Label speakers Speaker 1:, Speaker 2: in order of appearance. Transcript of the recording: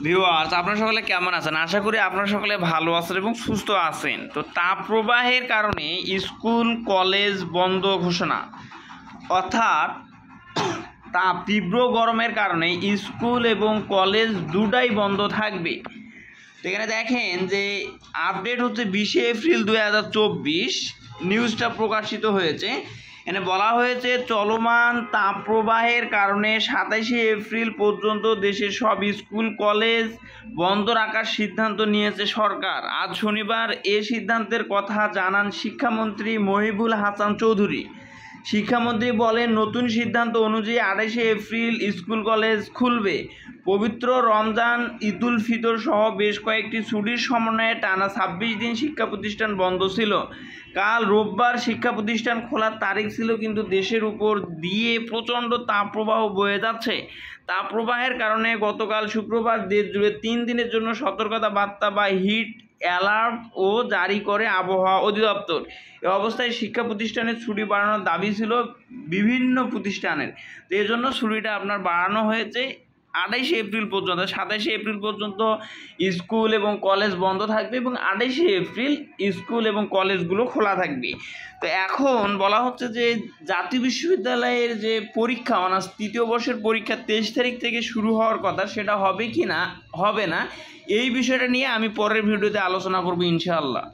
Speaker 1: Viewers, আপনারা সকলে কেমন আছেন? আশা করি আপনারা সকলে ভালো আছেন এবং সুস্থ আছেন। তো তাপপ্রবাহের কারণে স্কুল কলেজ বন্ধ ঘোষণা, অর্থাৎ তীব্র গরমের কারণে স্কুল এবং কলেজ দুটাই বন্ধ থাকবে। তো এখানে দেখেন যে আপডেট হচ্ছে 20 এপ্রিল 2024 নিউজটা প্রকাশিত হয়েছে। এখানে বলা হয়েছে চলমান তাপপ্রবাহের কারণে 27 এপ্রিল পর্যন্ত দেশের সব স্কুল কলেজ বন্ধ রাখার সিদ্ধান্ত নিয়েছে সরকার। আজ শনিবার এ সিদ্ধান্তের কথা জানান শিক্ষামন্ত্রী মহিবুল হাসান চৌধুরী। শিক্ষামন্ত্রী বলেন, নতুন সিদ্ধান্ত অনুযায়ী 28 এপ্রিল স্কুল কলেজ খুলবে। পবিত্র রমজান, ঈদুল ফিতর সহ বেশ কয়েকটি ছুটির সমন্বয়ে টানা 26 দিন শিক্ষা প্রতিষ্ঠান বন্ধ ছিল। কাল রোববার শিক্ষা প্রতিষ্ঠান খোলার তারিখ ছিল, কিন্তু দেশের উপর দিয়ে প্রচণ্ড তাপপ্রবাহ বয়ে যাচ্ছে। তাপপ্রবাহের কারণে গতকাল শুক্রবার দেশ জুড়ে 3 দিনের জন্য সতর্কতা বার্তা বা হিট অ্যালার্ট ও জারি করে আবহাওয়া অধিদপ্তর। এ অবস্থায় শিক্ষা প্রতিষ্ঠানের ছুটি বাড়ানোর দাবি ছিল বিভিন্ন প্রতিষ্ঠানের। তো এই জন্য ছুটিটা আপনার বাড়ানো হয়েছে 28 এপ্রিল পর্যন্ত। 27 এপ্রিল পর্যন্ত স্কুল এবং কলেজ বন্ধ থাকবে এবং 28 এপ্রিল স্কুল এবং কলেজগুলো খোলা থাকবে। তো এখন বলা হচ্ছে যে জাতীয় বিশ্ববিদ্যালয়ের যে পরীক্ষা, অনার্স তৃতীয় বর্ষের পরীক্ষা 23 তারিখ থেকে শুরু হওয়ার কথা, সেটা হবে কি না হবে না, এই বিষয়টা নিয়ে আমি পরের ভিডিওতে আলোচনা করব ইনশাআল্লাহ।